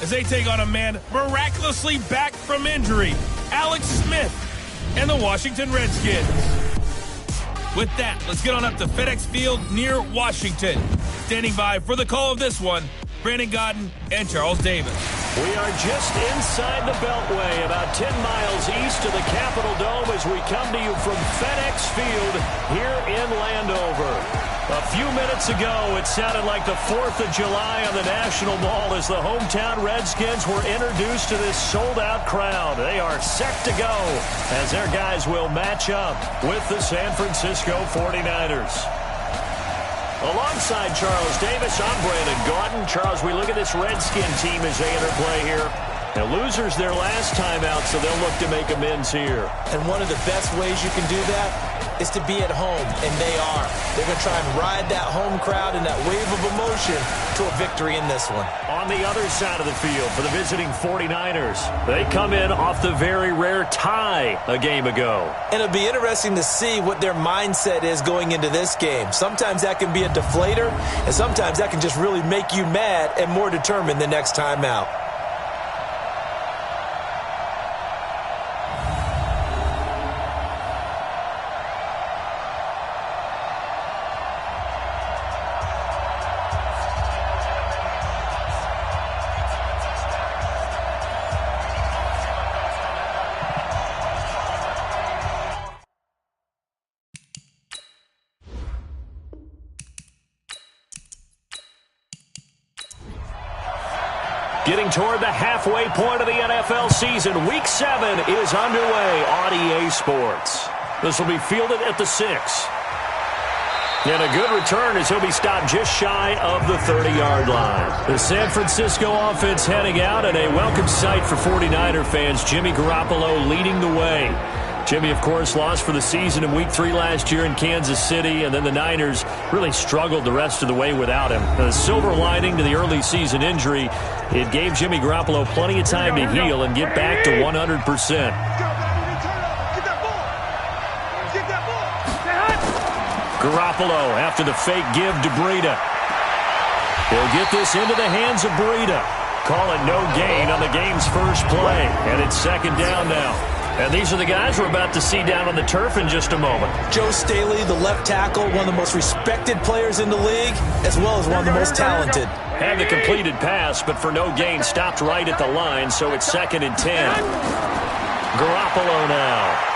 as they take on a man miraculously back from injury, Alex Smith and the Washington Redskins. With that, let's get on up to FedEx Field near Washington. Standing by for the call of this one, Brandon Godden and Charles Davis. We are just inside the Beltway, about 10 miles east of the Capitol Dome as we come to you from FedEx Field here in Landover. A few minutes ago, it sounded like the 4th of July on the National Mall as the hometown Redskins were introduced to this sold-out crowd. They are set to go as their guys will match up with the San Francisco 49ers. Alongside Charles Davis, I'm Brandon Gaudin. Charles, we look at this Redskin team as they interplay here. Now, losers their last time out, so they'll look to make amends here. And one of the best ways you can do that is to be at home, and they are. They're going to try and ride that home crowd and that wave of emotion to a victory in this one. On the other side of the field for the visiting 49ers, they come in off the very rare tie a game ago. And it'll be interesting to see what their mindset is going into this game. Sometimes that can be a deflator, and sometimes that can just really make you mad and more determined the next time out. Getting toward the halfway point of the NFL season, Week 7 is underway on EA Sports. This will be fielded at the 6. And a good return as he'll be stopped just shy of the 30-yard line. The San Francisco offense heading out, and a welcome sight for 49er fans. Jimmy Garoppolo leading the way. Jimmy, of course, lost for the season in Week 3 last year in Kansas City, and then the Niners really struggled the rest of the way without him. The silver lining to the early season injury, it gave Jimmy Garoppolo plenty of time to heal and get back to 100%. Garoppolo after the fake give to Breida. He'll get this into the hands of Breida. Call it no gain on the game's first play, and it's second down now. And these are the guys we're about to see down on the turf in just a moment. Joe Staley, the left tackle, one of the most respected players in the league, as well as one of the most talented. Had the completed pass, but for no gain, stopped right at the line, so it's 2nd and 10. Garoppolo now.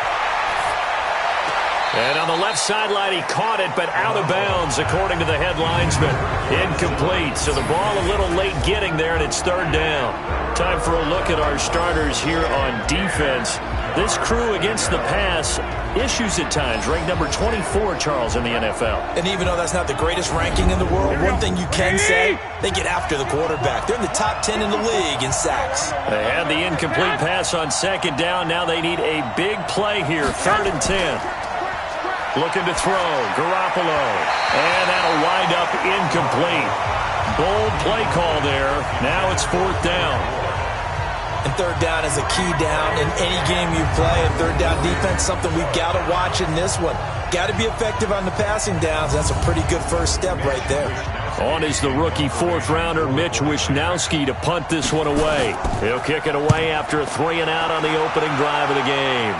And on the left sideline, he caught it, but out of bounds, according to the head linesman. Incomplete, so the ball a little late getting there, and it's 3rd down. Time for a look at our starters here on defense. This crew against the pass, issues at times, ranked number 24, Charles, in the NFL. And even though that's not the greatest ranking in the world, one thing you can say, they get after the quarterback. They're in the top 10 in the league in sacks. They had the incomplete pass on 2nd down. Now they need a big play here, 3rd and 10. Looking to throw, Garoppolo, and that'll wind up incomplete. Bold play call there. Now it's 4th down. And 3rd down is a key down in any game you play. And 3rd down defense, something we've got to watch in this one. Got to be effective on the passing downs. That's a pretty good first step right there. On is the rookie 4th-rounder Mitch Wishnowsky to punt this one away. He'll kick it away after a 3-and-out on the opening drive of the game.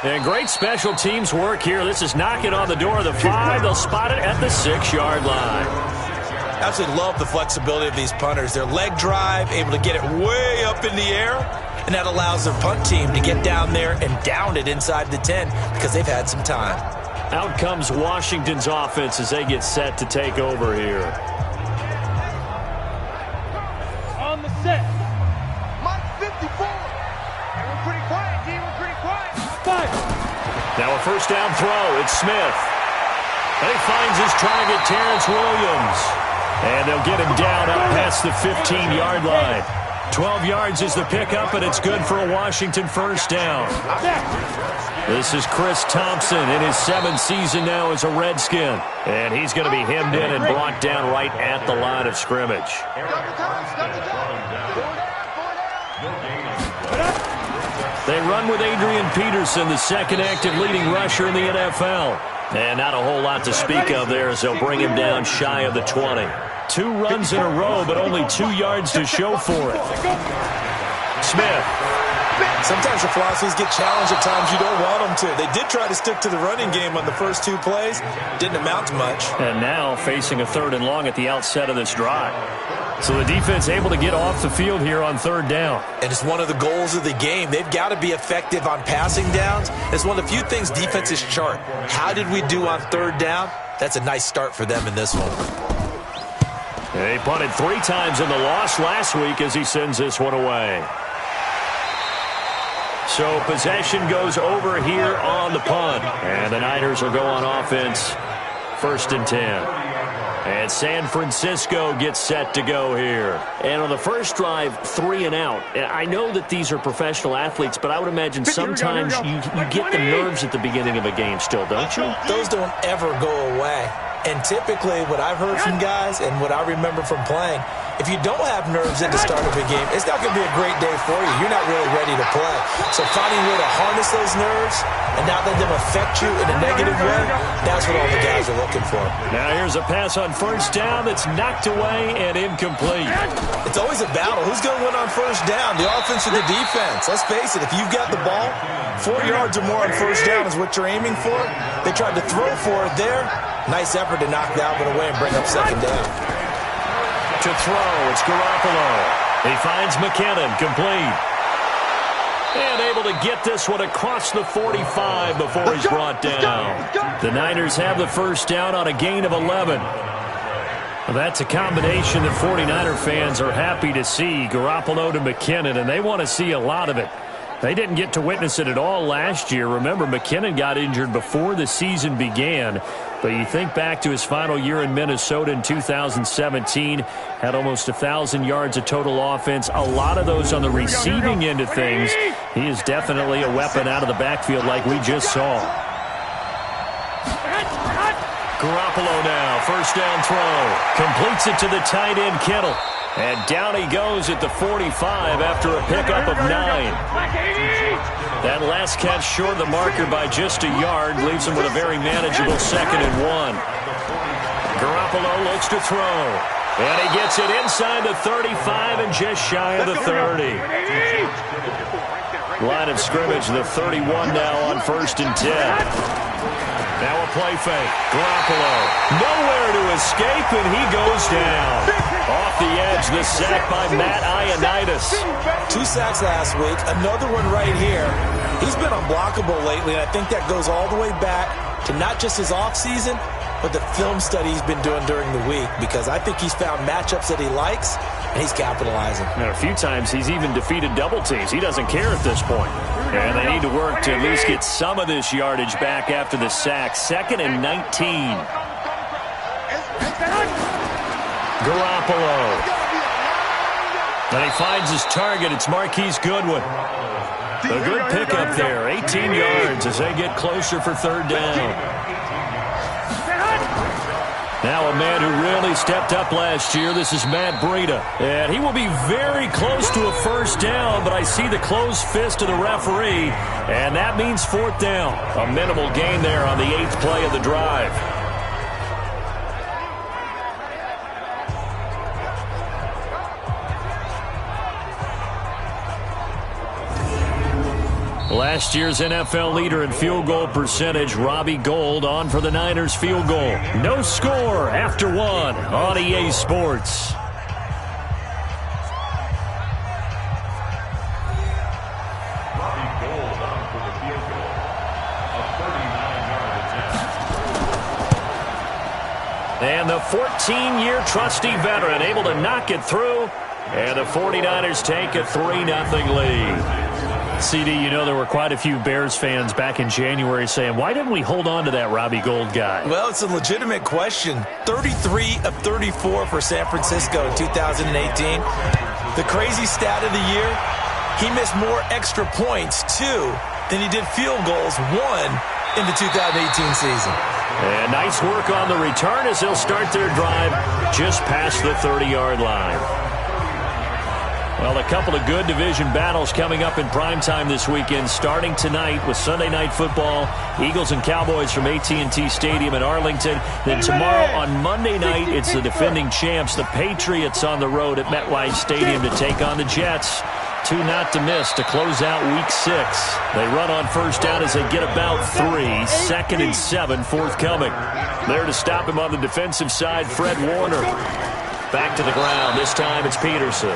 And great special teams work here. This is knocking on the door of the 5. They'll spot it at the 6-yard line. Absolutely love the flexibility of these punters. Their leg drive, able to get it way up in the air, and that allows their punt team to get down there and down it inside the 10 because they've had some time. Out comes Washington's offense as they get set to take over here. On the set. Mike 54. And we're pretty quiet, G. We're pretty quiet. Now a 1st down throw. It's Smith. And he finds his target, Terrence Williams. And they'll get him down up past the 15-yard line. 12 yards is the pickup, and it's good for a Washington 1st down. This is Chris Thompson in his 7th season now as a Redskin. And he's going to be hemmed in and brought down right at the line of scrimmage. They run with Adrian Peterson, the 2nd active leading rusher in the NFL. And not a whole lot to speak of there as they'll bring him down shy of the 20. 2 runs in a row, but only 2 yards to show for it. Smith. Sometimes the philosophies get challenged at times you don't want them to. They did try to stick to the running game on the first 2 plays. Didn't amount to much. And now facing a 3rd and long at the outset of this drive. So the defense able to get off the field here on 3rd down. And it's one of the goals of the game. They've got to be effective on passing downs. It's one of the few things defenses chart. How did we do on 3rd down? That's a nice start for them in this one. They punted 3 times in the loss last week as he sends this one away. So possession goes over here on the punt. And the Niners will go on offense, 1st and 10. And San Francisco gets set to go here. And on the first drive, 3 and out. I know that these are professional athletes, but I would imagine sometimes you get the nerves at the beginning of a game still, don't you? Those don't ever go away. And typically what I've heard from guys and what I remember from playing, if you don't have nerves at the start of a game, it's not going to be a great day for you. You're not really ready to play. So finding a way to harness those nerves and not let them affect you in a negative way, that's what all the guys are looking for. Now here's a pass on 1st down that's knocked away and incomplete. It's always a battle. Who's going to win on 1st down, the offense or the defense? Let's face it, if you've got the ball, 4 yards or more on 1st down is what you're aiming for. They tried to throw for it there. Nice effort to knock that one away and bring up 2nd down. To throw, it's Garoppolo. He finds McKinnon, complete. And able to get this one across the 45 before he's brought down. The Niners have the 1st down on a gain of 11. Well, that's a combination that 49er fans are happy to see, Garoppolo to McKinnon, and they want to see a lot of it. They didn't get to witness it at all last year. Remember, McKinnon got injured before the season began. But you think back to his final year in Minnesota in 2017, had almost 1,000 yards of total offense, a lot of those on the receiving end of things. He is definitely a weapon out of the backfield like we just saw. Garoppolo now, 1st down throw. Completes it to the tight end, Kittle. And down he goes at the 45 after a pickup of 9. That last catch short of the marker by just a yard leaves him with a very manageable 2nd and 1. Garoppolo looks to throw. And he gets it inside the 35 and just shy of the 30. Line of scrimmage, the 31 now on 1st and 10. Now a play fake. Garoppolo nowhere to escape, and he goes down. Off the edge, the sack by Matt Ioannidis. 2 sacks last week, another one right here. He's been unblockable lately, and I think that goes all the way back to not just his offseason, but the film study he's been doing during the week, because I think he's found matchups that he likes, and he's capitalizing. And a few times he's even defeated double teams. He doesn't care at this point. And they need to work to at least get some of this yardage back after the sack. 2nd and 19. Garoppolo. And he finds his target. It's Marquise Goodwin. A good pickup there. 18 yards as they get closer for 3rd down. Now a man who really stepped up last year. This is Matt Breida. And he will be very close to a 1st down, but I see the closed fist of the referee, and that means 4th down. A minimal gain there on the 8th play of the drive. Last year's NFL leader in field goal percentage, Robbie Gould, on for the Niners field goal. No score after 1 on EA Sports. Robbie Gould on for the field goal. A 39-yard attempt. And the 14-year trusty veteran able to knock it through. And the 49ers take a 3-0 lead. CD, you know there were quite a few Bears fans back in January saying, why didn't we hold on to that Robbie Gould guy? Well, it's a legitimate question. 33 of 34 for San Francisco in 2018. The crazy stat of the year, he missed more extra points, 2, than he did field goals, 1, in the 2018 season. And nice work on the return as they'll start their drive just past the 30-yard line. Well, a couple of good division battles coming up in primetime this weekend, starting tonight with Sunday Night Football, Eagles and Cowboys from AT&T Stadium in Arlington. Then tomorrow on Monday night, it's the defending champs, the Patriots, on the road at MetLife Stadium to take on the Jets. 2 not to miss to close out Week 6. They run on first down as they get about 3. 2nd and 7 forthcoming. There to stop him on the defensive side, Fred Warner. Back to the ground. This time it's Peterson.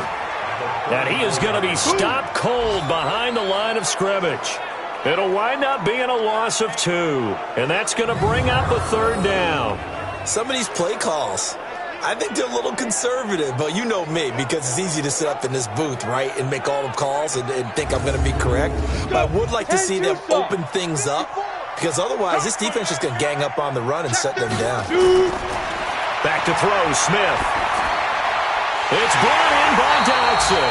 And he is going to be stopped cold behind the line of scrimmage. It'll wind up being a loss of 2. And that's going to bring up a 3rd down. Some of these play calls, I think they're a little conservative, but you know me, because it's easy to sit up in this booth, right, and make all the calls and think I'm going to be correct. But I would like to see them open things up, because otherwise this defense is going to gang up on the run and shut them down. Back to throw, Smith. It's brought in by Dodson.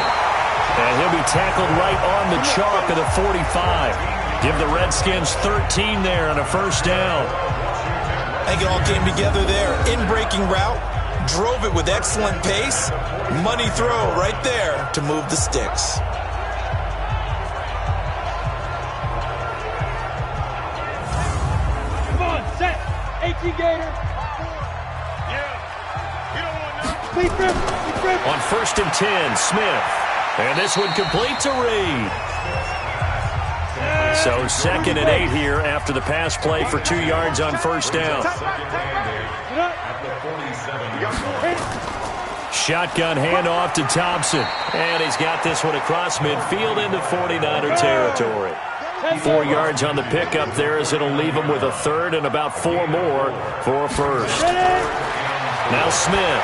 And he'll be tackled right on the chalk of the 45. Give the Redskins 13 there on a first down. I think it all came together there. In-breaking route, drove it with excellent pace. Money throw right there to move the sticks. Come on, set. 18 Gator. On 1st and 10, Smith. And this one complete to Reed. So 2nd and 8 here after the pass play for 2 yards on first down. Shotgun handoff to Thompson. And he's got this one across midfield into 49er territory. 4 yards on the pickup there as it'll leave him with a 3rd and about 4 more for a first. Now Smith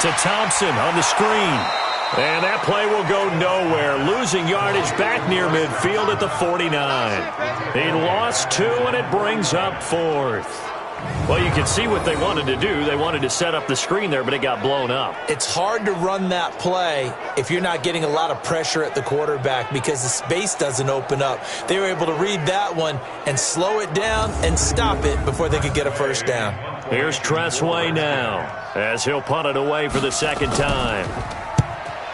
to Thompson on the screen. And that play will go nowhere. Losing yardage back near midfield at the 49. He lost 2, and it brings up 4th. Well, you can see what they wanted to do. They wanted to set up the screen there, but it got blown up. It's hard to run that play if you're not getting a lot of pressure at the quarterback because the space doesn't open up. They were able to read that one and slow it down and stop it before they could get a first down. Here's Tressway now as he'll punt it away for the 2nd time.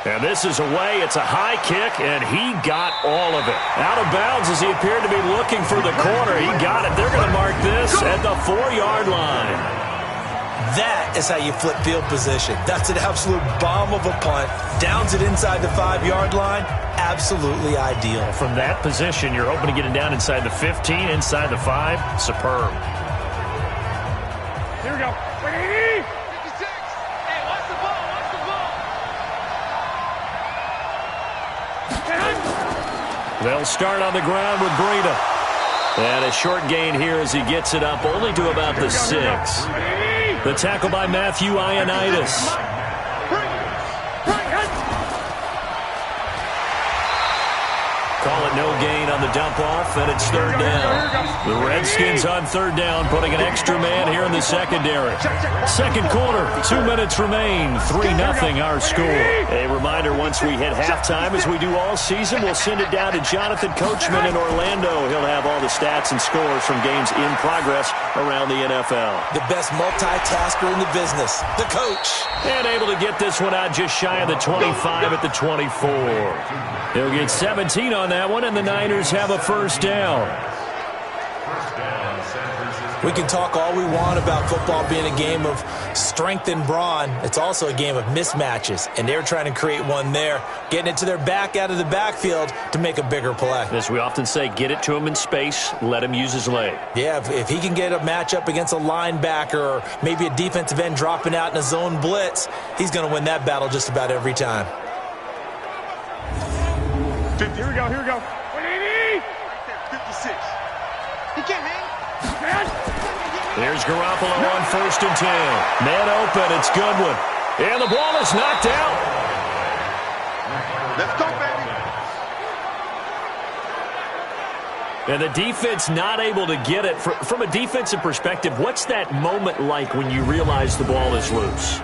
And this is away. It's a high kick, and he got all of it. Out of bounds as he appeared to be looking for the corner. He got it. They're going to mark this at the 4-yard line. That is how you flip field position. That's an absolute bomb of a punt. Downs it inside the 5-yard line. Absolutely ideal. From that position, you're hoping to get it down inside the 15, inside the 5. Superb. Here we go. 56. Hey, watch the ball. Watch the ball. They'll start on the ground with Breida. And a short gain here as he gets it up only to about the 6. The tackle by Matthew Ioannidis. Call it no gain on the dump off, and it's 3rd down. The Redskins on 3rd down, putting an extra man here in the secondary. 2nd quarter, 2 minutes remain, 3-0 our score. A reminder, once we hit halftime, as we do all season, we'll send it down to Jonathan Coachman in Orlando. He'll have all the stats and scores from games in progress around the NFL. The best multitasker in the business, the coach. And able to get this one out just shy of the 25 at the 24. He'll get 17 on that one, and the Niners have a first down. We can talk all we want about football being a game of strength and brawn. It's also a game of mismatches, and they're trying to create one there, getting it to their back out of the backfield to make a bigger play. As we often say, get it to him in space, let him use his leg. Yeah, if he can get a matchup against a linebacker or maybe a defensive end dropping out in a zone blitz, he's going to win that battle just about every time. Here we go. Here we go. 56. He can't hang. There's Garoppolo on 1st and 10. Man open. It's Goodwin. And the ball is knocked out. Let's go, baby. And the defense not able to get it. From a defensive perspective, what's that moment like when you realize the ball is loose?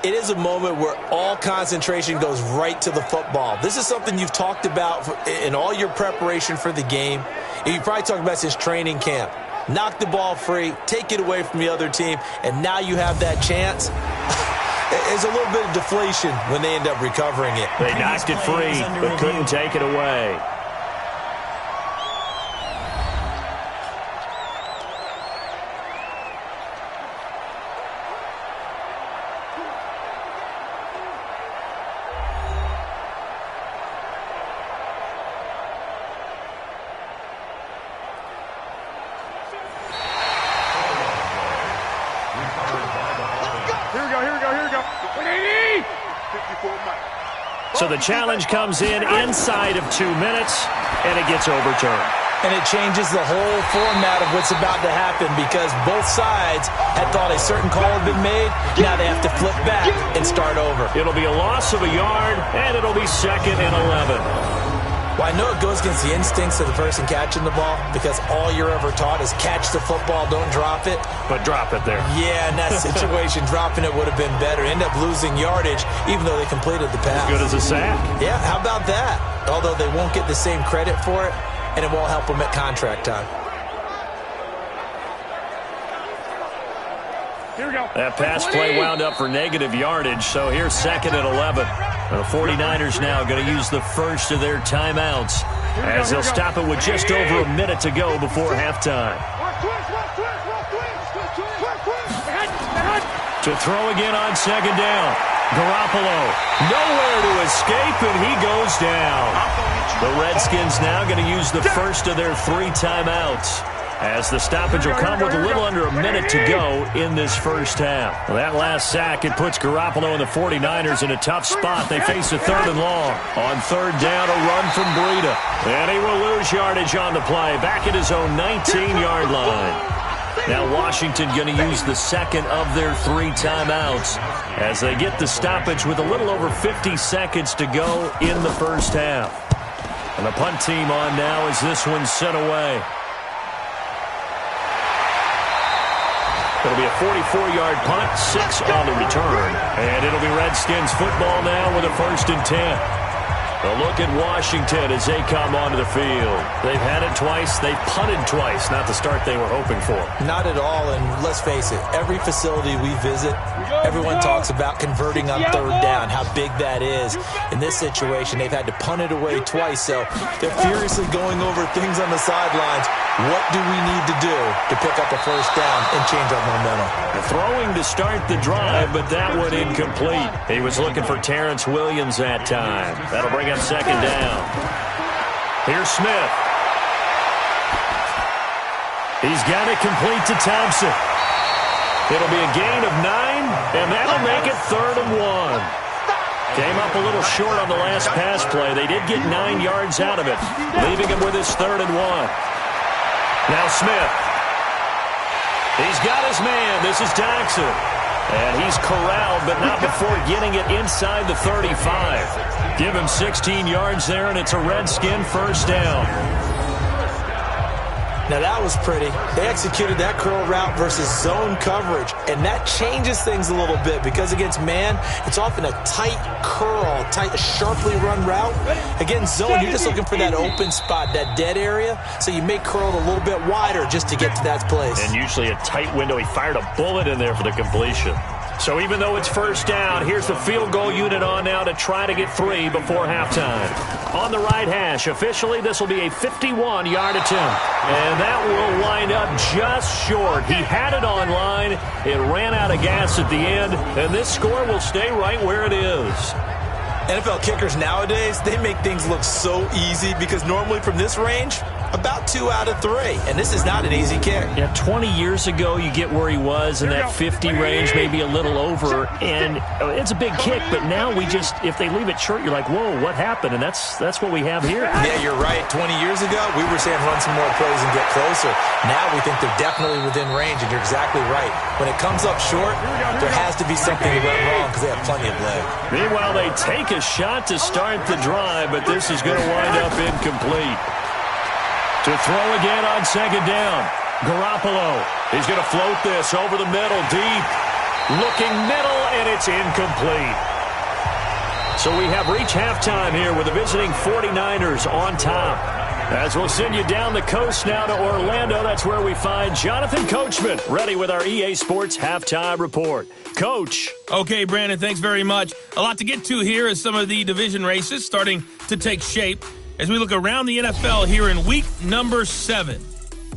It is a moment where all concentration goes right to the football. This is something you've talked about in all your preparation for the game. And you probably talked about since training camp. Knock the ball free, take it away from the other team, and now you have that chance. there's a little bit of deflation when they end up recovering it. They knocked it free, but couldn't take it away. So the challenge comes in inside of 2 minutes, and it gets overturned. And it changes the whole format of what's about to happen because both sides had thought a certain call had been made. Now they have to flip back and start over. It'll be a loss of a yard, and it'll be 2nd and 11. Well, I know it goes against the instincts of the person catching the ball because all you're ever taught is catch the football, don't drop it. But drop it there. Yeah, in that situation, dropping it would have been better. End up losing yardage even though they completed the pass. As good as a sack. Yeah, how about that? Although they won't get the same credit for it, and it won't help them at contract time. Here we go. That pass play wound up for negative yardage, so here's 2nd and 11. The 49ers now going to use the first of their timeouts as they'll stop it with just over a minute to go before halftime. To throw again on 2nd down. Garoppolo, nowhere to escape, and he goes down. The Redskins now going to use the first of their 3 timeouts as the stoppage will come with a little under a minute to go in this first half. Well, that last sack, it puts Garoppolo and the 49ers in a tough spot. They face a 3rd and long. On 3rd down, a run from Breida. And he will lose yardage on the play, back at his own 19-yard line. Now Washington going to use the 2nd of their 3 timeouts as they get the stoppage with a little over 50 seconds to go in the first half. And the punt team on now as this one's sent away. It'll be a 44-yard punt, 6 on the return. And it'll be Redskins football now with a 1st and 10. A look at Washington as they come onto the field. They've had it twice. They've punted twice. Not the start they were hoping for. Not at all, and let's face it, every facility we visit, everyone talks about converting on 3rd down, how big that is. In this situation, they've had to punt it away twice, so they're furiously going over things on the sidelines. What do we need to do to pick up a 1st down and change our momentum? Throwing to start the drive, but that one incomplete. He was looking for Terrence Williams that time. That'll bring up 2nd down. Here's Smith. He's got it complete to Thompson. It'll be a gain of 9, and that'll make it 3rd and 1. Came up a little short on the last pass play. They did get 9 yards out of it, leaving him with his 3rd and 1. Now Smith. He's got his man. This is Jackson. And he's corralled, but not before getting it inside the 35. Give him 16 yards there, and it's a Redskin 1st down. Now that was pretty. They executed that curl route versus zone coverage, and that changes things a little bit because against man, it's often a tight curl, tight, sharply run route. Against zone, you're just looking for that open spot, that dead area, so you may curl it a little bit wider just to get to that place. And usually a tight window. He fired a bullet in there for the completion. So even though it's 1st down, here's the field goal unit on now to try to get 3 before halftime. On the right hash, officially this will be a 51-yard attempt. And that will wind up just short. He had it on line. It ran out of gas at the end. And this score will stay right where it is. NFL kickers nowadays, they make things look so easy because normally from this range, about 2 out of 3. And this is not an easy kick. Yeah, 20 years ago, you get where he was in that 50 range, maybe a little over. And it's a big kick, but now we just, if they leave it short, you're like, whoa, what happened? And that's what we have here. Yeah, you're right. 20 years ago, we were saying run some more plays and get closer. Now we think they're definitely within range, and you're exactly right. When it comes up short, there has to be something that went wrong because they have plenty of leg. Meanwhile, they take a shot to start the drive, but this is going to wind up incomplete. To throw again on 2nd down. Garoppolo. He's going to float this over the middle, deep. Looking middle, and it's incomplete. So we have reached halftime here with the visiting 49ers on top. As we'll send you down the coast now to Orlando, that's where we find Jonathan Coachman, ready with our EA Sports Halftime Report. Coach. Okay, Brandon, thanks very much. A lot to get to here as some of the division races starting to take shape as we look around the NFL here in week number 7.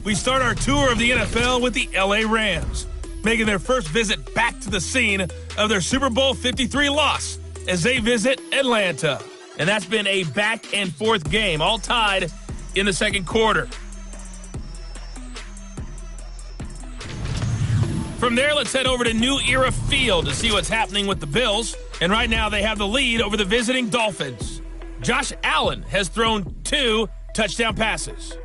We start our tour of the NFL with the LA Rams, making their first visit back to the scene of their Super Bowl 53 loss as they visit Atlanta. And that's been a back-and-forth game, all tied in the second quarter. From there, let's head over to New Era Field to see what's happening with the Bills. And right now, they have the lead over the visiting Dolphins. Josh Allen has thrown 2 touchdown passes.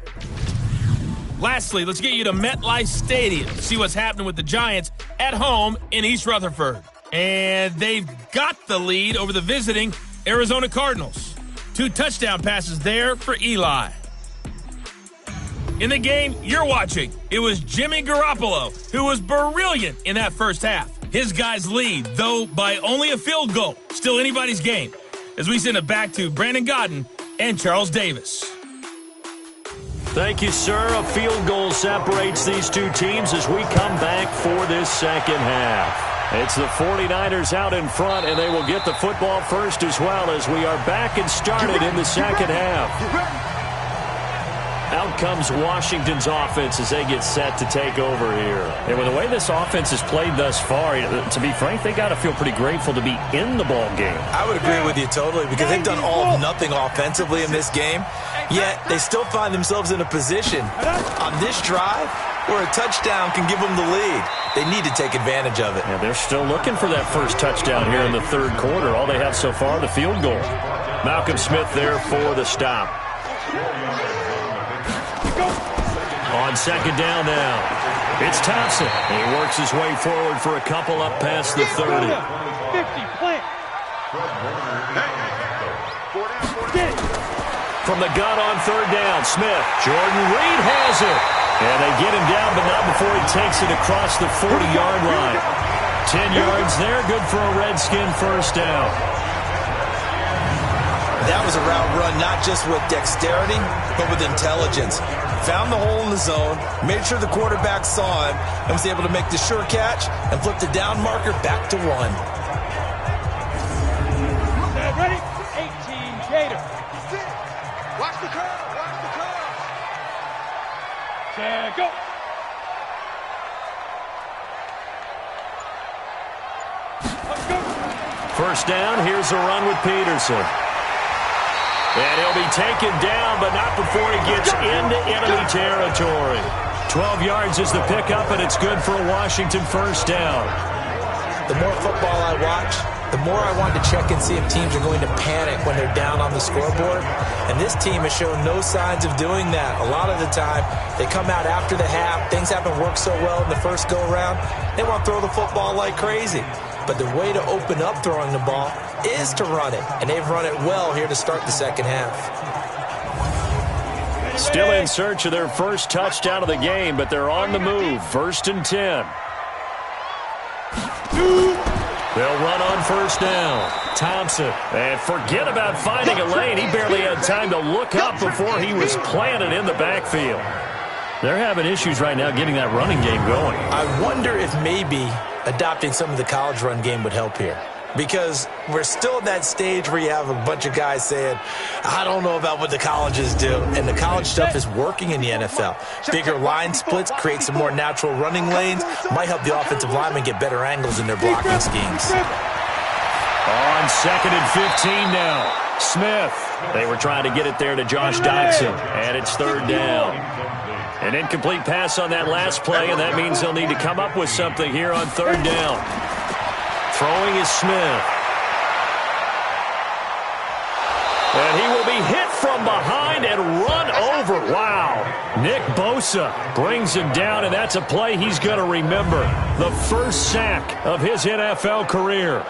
Lastly, let's get you to MetLife Stadium to see what's happening with the Giants at home in East Rutherford. And they've got the lead over the visiting Arizona Cardinals. 2 touchdown passes there for Eli. In the game you're watching, it was Jimmy Garoppolo who was brilliant in that first half. His guys lead, though by only a field goal. Still anybody's game. As we send it back to Brandon Godden and Charles Davis. Thank you, sir. A field goal separates these two teams as we come back for this second half. It's the 49ers out in front, and they will get the football first as well as we are back and started in the second half. Out comes Washington's offense as they get set to take over here. And with the way this offense has played thus far, to be frank, they got to feel pretty grateful to be in the ball game. I would agree with you totally because they've done all or nothing offensively in this game, yet they still find themselves in a position on this drive where a touchdown can give them the lead. They need to take advantage of it. Yeah, they're still looking for that first touchdown here in the third quarter. All they have so far, the field goal. Malcolm Smith there for the stop. On second down now, it's Thompson. He works his way forward for a couple up past the 30. 50, plant. From the gun on third down, Smith. Jordan Reed has it. And they get him down, but not before he takes it across the 40-yard line. 10 yards there, good for a Redskin first down. That was a route run not just with dexterity, but with intelligence. Found the hole in the zone, made sure the quarterback saw him, and was able to make the sure catch and flip the down marker back to 1. Ready? 18 Gator. Watch the curve. Watch the curve. Set, go. Let's go. First down, here's a run with Peterson. And he'll be taken down, but not before he gets into enemy territory. 12 yards is the pickup, and it's good for a Washington first down. The more football I watch, the more I want to check and see if teams are going to panic when they're down on the scoreboard. And this team has shown no signs of doing that. A lot of the time, they come out after the half. Things haven't worked so well in the first go-around. They want to throw the football like crazy. But the way to open up throwing the ball is to run it. And they've run it well here to start the second half. Still in search of their first touchdown of the game, but they're on the move. First and 10. They'll run on first down. Thompson. And forget about finding a lane. He barely had time to look up before he was planted in the backfield. They're having issues right now getting that running game going. I wonder if maybe adopting some of the college run game would help here. Because we're still at that stage where you have a bunch of guys saying, I don't know about what the colleges do. And the college stuff is working in the NFL. Bigger line splits, create some more natural running lanes, might help the offensive linemen get better angles in their blocking schemes. On second and 15 now. Smith. They were trying to get it there to Josh Doctson. And it's third down. An incomplete pass on that last play, and that means they'll need to come up with something here on third down. Throwing is Smith. And he will be hit from behind and run over. Wow. Nick Bosa brings him down, and that's a play he's going to remember. The first sack of his NFL career.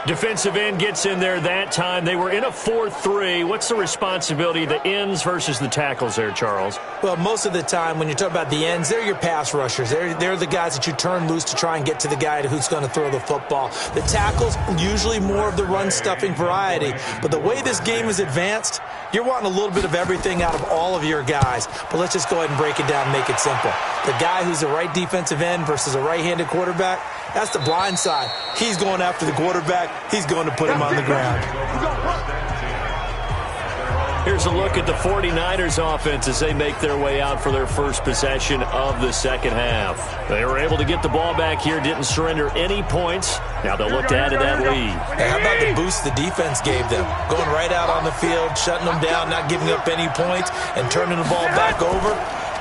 Defensive end gets in there that time. They were in a 4-3. What's the responsibility of the ends versus the tackles there, Charles? Well, most of the time when you talk about the ends, they're your pass rushers. They're the guys that you turn loose to try and get to the guy who's going to throw the football. The tackles, usually more of the run-stuffing variety. But the way this game is advanced, You're wanting a little bit of everything out of all of your guys, but let's just go ahead and break it down and make it simple. The guy who's the right defensive end versus a right-handed quarterback, that's the blind side. He's going after the quarterback. He's going to put him on the ground. Here's a look at the 49ers offense as they make their way out for their first possession of the second half. They were able to get the ball back here, didn't surrender any points. Now they'll look to add to that lead. Hey, how about the boost the defense gave them? Going right out on the field, shutting them down, not giving up any points, and turning the ball back over.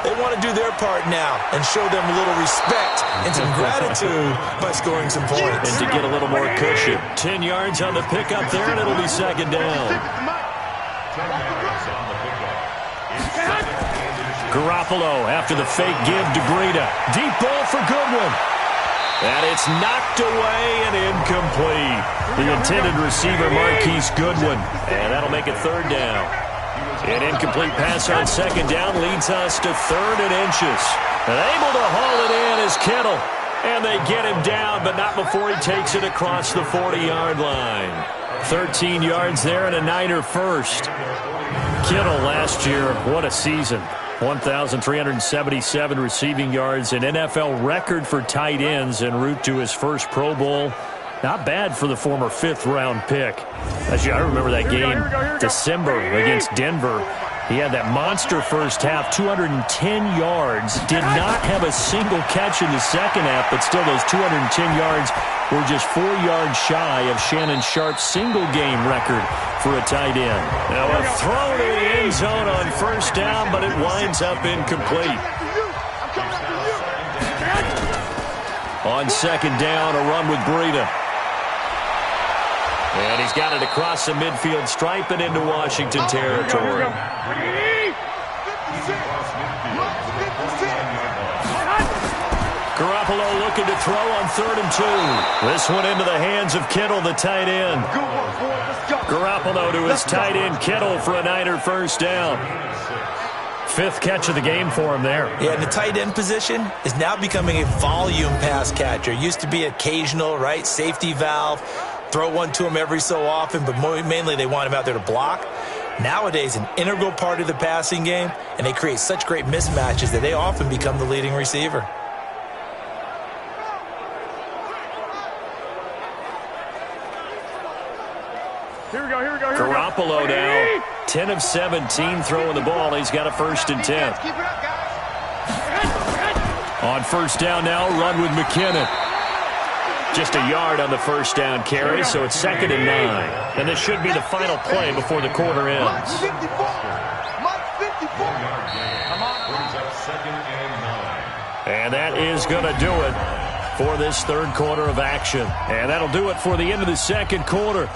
They want to do their part now and show them a little respect and some gratitude by scoring some points. And to get a little more cushion. 10 yards on the pickup there, and it'll be second down. Garoppolo after the fake give to Breida. Deep ball for Goodwin. And it's knocked away and incomplete. The intended receiver, Marquise Goodwin. And that'll make it third down. An incomplete pass on second down leads us to 3rd and inches. And able to haul it in is Kittle. And they get him down, but not before he takes it across the 40-yard line. 13 yards there and a Niner first. Kittle last year, what a season. 1,377 receiving yards, an NFL record for tight ends en route to his first Pro Bowl. Not bad for the former 5th-round pick. Actually, I remember that game, December against Denver. He had that monster first half, 210 yards. Did not have a single catch in the second half, but still those 210 yards were just 4 yards shy of Shannon Sharp's single-game record for a tight end. Now a throw to the end zone on first down, but it winds up incomplete. On second down, a run with Breida. And he's got it across the midfield stripe and into Washington territory. Garoppolo looking to throw on 3rd and 2. This one into the hands of Kittle, the tight end. Garoppolo to his tight end, Kittle, for a Niner first down. 5th catch of the game for him there. Yeah, and the tight end position is now becoming a volume pass catcher. Used to be occasional, right? Safety valve. Throw one to him every so often, but mainly they want him out there to block. Nowadays, an integral part of the passing game, and they create such great mismatches that they often become the leading receiver. Here we go. Garoppolo now, 10 of 17 throwing the ball. He's got a 1st and 10. Keep it up, guys. On first down now, run with McKinnon. Just a yard on the first down carry, so it's 2nd and 9. And this should be the final play before the quarter ends. 54. And that is going to do it for this 3rd quarter of action. And that'll do it for the end of the 2nd quarter.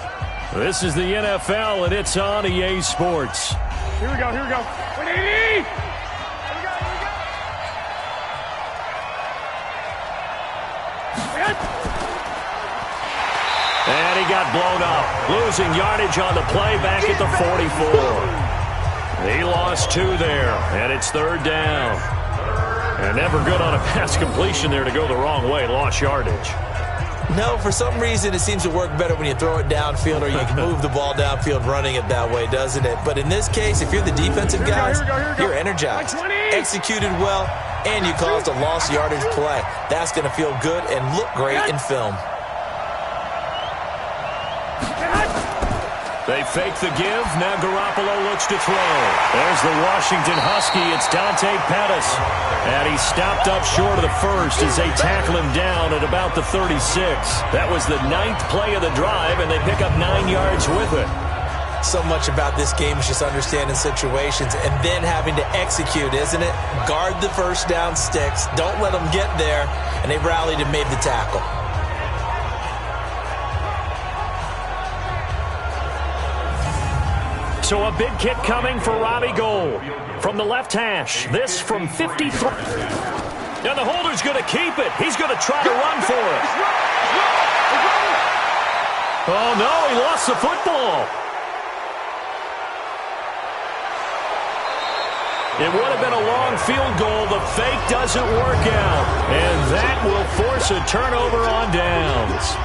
This is the NFL, and it's on EA Sports. Here we go. 180. And he got blown up, losing yardage on the play back at the 44. He lost 2 there, and it's 3rd down. And never good on a pass completion there to go the wrong way, lost yardage. No, for some reason it seems to work better when you throw it downfield or you can move the ball downfield running it that way, doesn't it? But in this case, if you're the defensive guys, you're energized, executed well, and you caused a lost yardage play. That's going to feel good and look great in film. They fake the give. Now Garoppolo looks to throw. There's the Washington Husky. It's Dante Pettis. And he stopped up short of the first as they tackle him down at about the 36. That was the 9th play of the drive, and they pick up 9 yards with it. So much about this game is just understanding situations and then having to execute, isn't it? Guard the first down sticks. Don't let them get there. And they rallied and made the tackle. So a big kick coming for Robbie Gould from the left hash. This from 53. And the holder's going to keep it. He's going to try to run for it. Oh, no, he lost the football. It would have been a long field goal. The fake doesn't work out. And that will force a turnover on downs.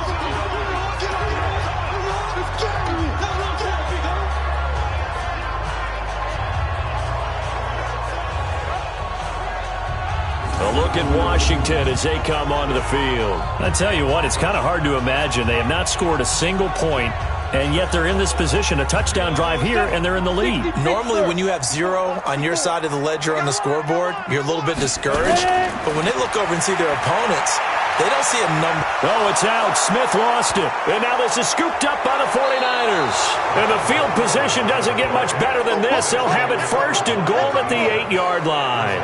back in Washington as they come onto the field. I tell you what, it's kind of hard to imagine. They have not scored a single point, and yet they're in this position, a touchdown drive here, and they're in the lead. Normally, when you have 0 on your side of the ledger on the scoreboard, you're a little bit discouraged. But when they look over and see their opponents, they don't see a number. Oh, it's out. Smith lost it. And now this is scooped up by the 49ers. And the field position doesn't get much better than this. They'll have it first and goal at the 8-yard line.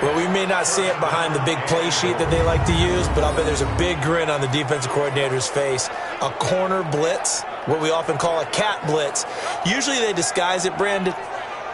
Well, we may not see it behind the big play sheet that they like to use, but I'll bet there's a big grin on the defensive coordinator's face. A corner blitz, what we often call a cat blitz. Usually they disguise it, Brandon.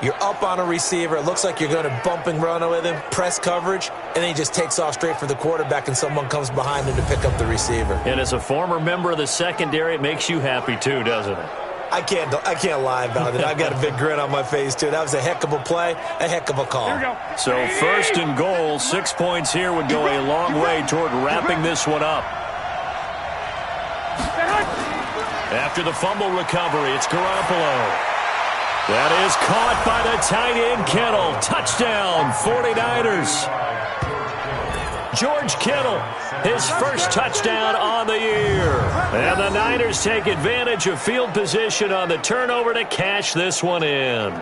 You're up on a receiver. It looks like you're going to bump and run with him, press coverage, and then he just takes off straight for the quarterback, and someone comes behind him to pick up the receiver. And as a former member of the secondary, it makes you happy too, doesn't it? I can't lie about it. I've got a big grin on my face, too. That was a heck of a play, a heck of a call. So first and goal, 6 points here would go a long way toward wrapping this one up. After the fumble recovery, it's Garoppolo. That is caught by the tight end, Kittle. Touchdown, 49ers. George Kittle, his first touchdown on the year. And the Niners take advantage of field position on the turnover to cash this one in.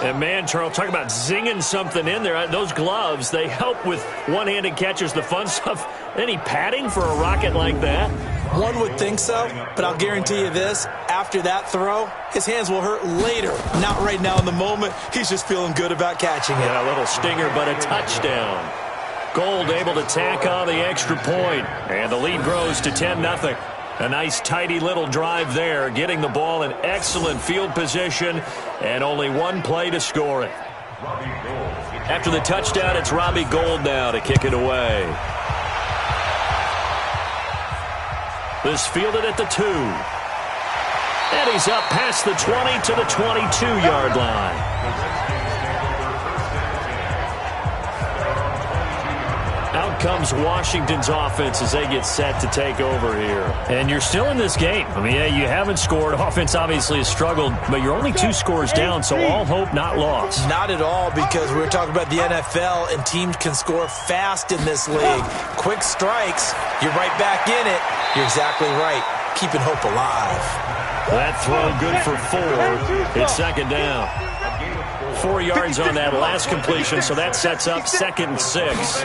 And man, Charles, talk about zinging something in there. Those gloves, they help with one-handed catches, the fun stuff. Any padding for a rocket like that? One would think so, but I'll guarantee you this. After that throw, his hands will hurt later. Not right now in the moment. He's just feeling good about catching it. Yeah, a little stinger, but a touchdown. Gold able to tack on the extra point, and the lead grows to 10-0. A nice, tidy little drive there, getting the ball in excellent field position, and only one play to score it. After the touchdown, it's Robbie Gould now to kick it away. This fielded at the 2. And he's up past the 20 to the 22-yard line. Out comes Washington's offense as they get set to take over here. And you're still in this game. I mean, yeah, you haven't scored. Offense obviously has struggled, but you're only 2 scores down, so all hope not lost. Not at all, because we were talking about the NFL, and teams can score fast in this league. Quick strikes, you're right back in it. You're exactly right. Keeping hope alive. That throw good for 4. It's second down. 4 yards on that last completion, so that sets up 2nd and 6.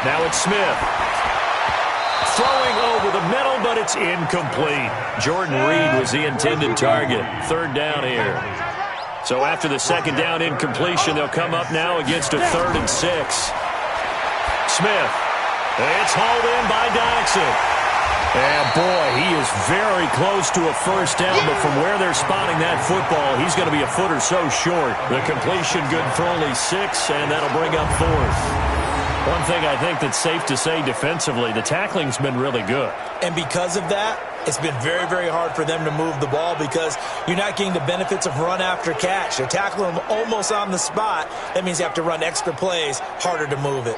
Now it's Smith. Throwing over the middle, but it's incomplete. Jordan Reed was the intended target. 3rd down here. So after the 2nd down incompletion, they'll come up now against a 3rd and 6. Smith. It's hauled in by Doxson. And boy, he is very close to a first down, but from where they're spotting that football, he's going to be a foot or so short. The completion good for only 6, and that'll bring up 4th. One thing I think that's safe to say defensively, the tackling's been really good. And because of that, it's been very, very hard for them to move the ball because you're not getting the benefits of run after catch. You're tackling them almost on the spot. That means you have to run extra plays, harder to move it.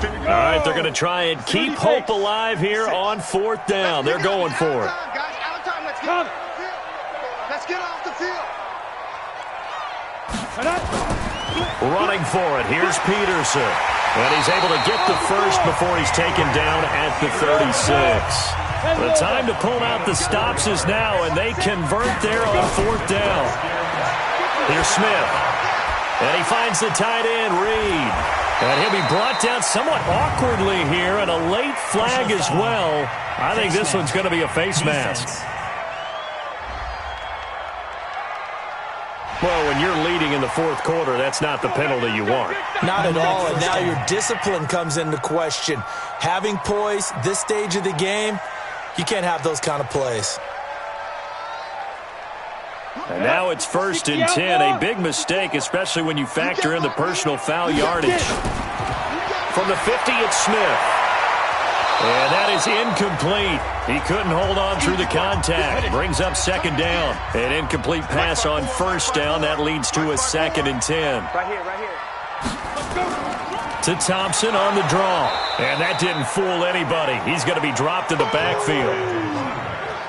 All right, they're going to try and keep hope alive here on 4th down. They're going for it. Let's get off the field. Running for it. Here's Peterson. And he's able to get the first before he's taken down at the 36. The time to pull out the stops is now, and they convert there on 4th down. Here's Smith. And he finds the tight end, Reed. And he'll be brought down somewhat awkwardly here, and a late flag as well. I think this one's going to be a face mask. Well, when you're leading in the 4th quarter, that's not the penalty you want. Not at all, and now your discipline comes into question. Having poise this stage of the game, you can't have those kind of plays. And now it's 1st and 10, a big mistake, especially when you factor in the personal foul yardage. From the 50, it's Smith. And that is incomplete. He couldn't hold on through the contact. Brings up 2nd down. An incomplete pass on 1st down. That leads to a 2nd and 10. Right here. To Thompson on the draw. And that didn't fool anybody. He's going to be dropped in the backfield.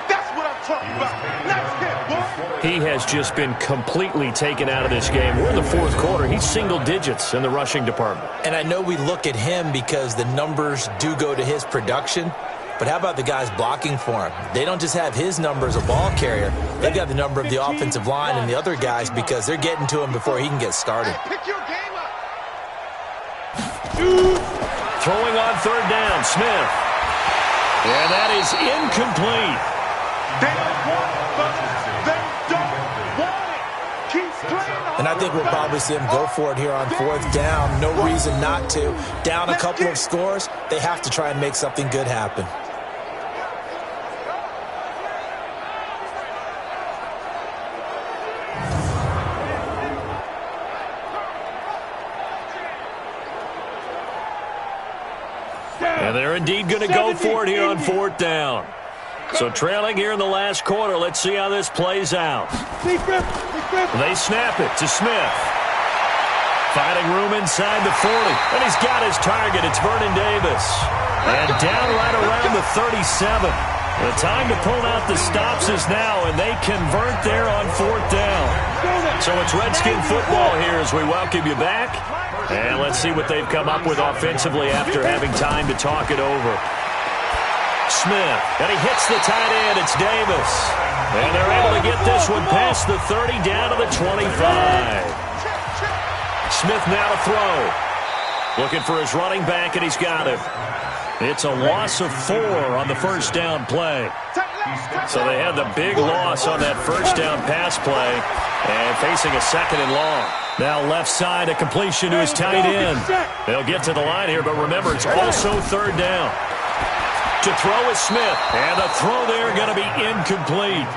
That's what I'm talking about. Nice hit. He has just been completely taken out of this game. We're in the fourth quarter. He's single digits in the rushing department. And I know we look at him because the numbers do go to his production. But how about the guys blocking for him? They don't just have his number as a ball carrier. They've got the number of the offensive line and the other guys because they're getting to him before he can get started. Pick your game up. Throwing on third down, Smith. And that is incomplete. They don't want it, folks. They don't want it. Keep playing on. And I think we'll probably see him go for it here on fourth down. No reason not to. Down a couple of scores, they have to try and make something good happen. And they're indeed going to go for it here on fourth down. So trailing here in the last quarter. Let's see how this plays out. They snap it to Smith. Finding room inside the 40. And he's got his target. It's Vernon Davis. And down right around the 37. The time to pull out the stops is now, and they convert there on fourth down. So it's Redskin football here as we welcome you back. And let's see what they've come up with offensively after having time to talk it over. Smith, and he hits the tight end. It's Davis. And they're able to get this one past the 30 down to the 25. Smith now to throw. Looking for his running back, and he's got it. It's a loss of 4 on the first down play. So they had the big loss on that first down pass play and facing a second and long. Now left side, a completion to his tight end. They'll get to the line here, but remember, it's also third down. To throw is Smith, and the throw there going to be incomplete.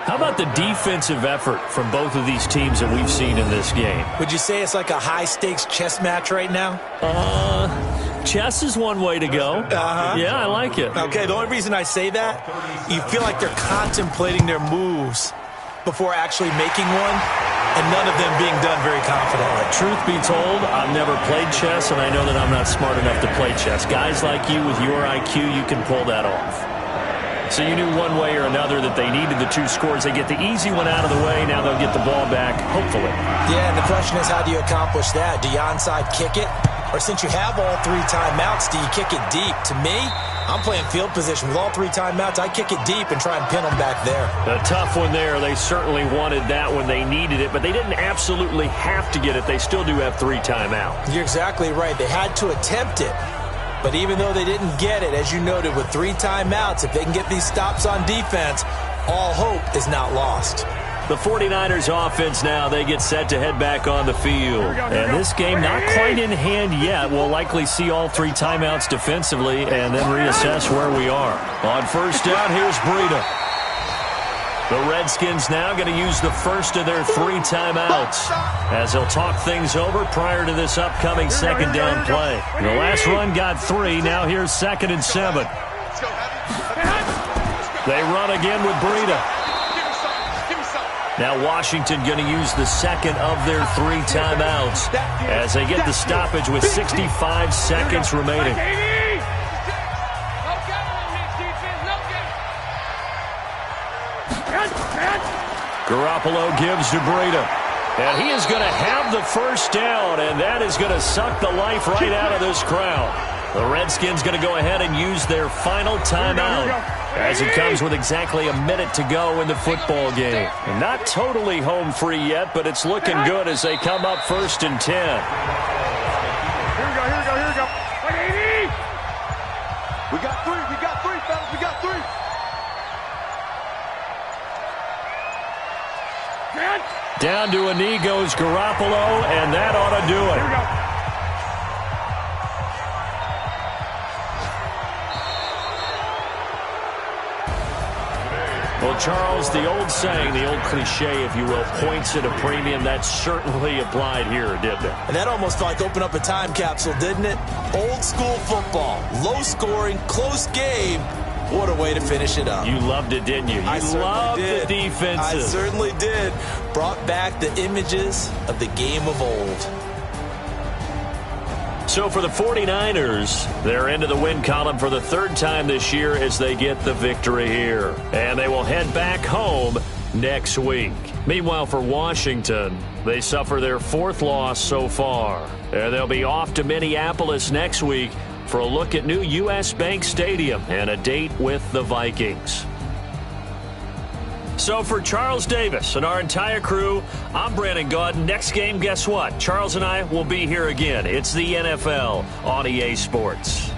How about the defensive effort from both of these teams that we've seen in this game? Would you say it's like a high-stakes chess match right now? Chess is one way to go. Yeah, I like it. Okay, the only reason I say that, you feel like they're contemplating their moves before actually making one, and none of them being done very confidently. Truth be told, I've never played chess, and I know that I'm not smart enough to play chess. Guys like you with your IQ, you can pull that off. So you knew one way or another that they needed the 2 scores. They get the easy one out of the way. Now they'll get the ball back, hopefully. Yeah, and the question is, how do you accomplish that? Do you onside kick it? Or since you have all 3 timeouts, do you kick it deep? To me, I'm playing field position. With all 3 timeouts, I kick it deep and try and pin them back there. A tough one there. They certainly wanted that when they needed it, but they didn't absolutely have to get it. They still do have 3 timeouts. You're exactly right. They had to attempt it. But even though they didn't get it, as you noted, with 3 timeouts, if they can get these stops on defense, all hope is not lost. The 49ers offense now, they get set to head back on the field. And this game not quite in hand yet. We'll likely see all 3 timeouts defensively and then reassess where we are. On first down, here's Breida. The Redskins now going to use the first of their 3 timeouts as they'll talk things over prior to this upcoming second down play. The last run got 3. Now here's 2nd and 7. They run again with Breida. Now Washington going to use the second of their 3 timeouts as they get the stoppage with 65 seconds remaining. Garoppolo gives to Breida. And he is going to have the first down, and that is going to suck the life right out of this crowd. The Redskins going to go ahead and use their final timeout as it comes with exactly a minute to go in the football game. And not totally home free yet, but it's looking good as they come up 1st and 10. Here we go. 180! We got 3, fellas, we got 3. Down to a knee goes Garoppolo, and that ought to do it. Here we go. Well, Charles, the old saying, the old cliche, if you will, points at a premium, that certainly applied here, didn't it? And that almost felt like opened up a time capsule, didn't it? Old school football, low scoring, close game. What a way to finish it up. You loved it, didn't you? You loved the defenses. I certainly did. Brought back the images of the game of old. So for the 49ers, they're into the win column for the third time this year as they get the victory here. And they will head back home next week. Meanwhile, for Washington, they suffer their fourth loss so far. And they'll be off to Minneapolis next week for a look at new U.S. Bank Stadium and a date with the Vikings. So for Charles Davis and our entire crew, I'm Brandon Gaudin. Next game, guess what? Charles and I will be here again. It's the NFL on EA Sports.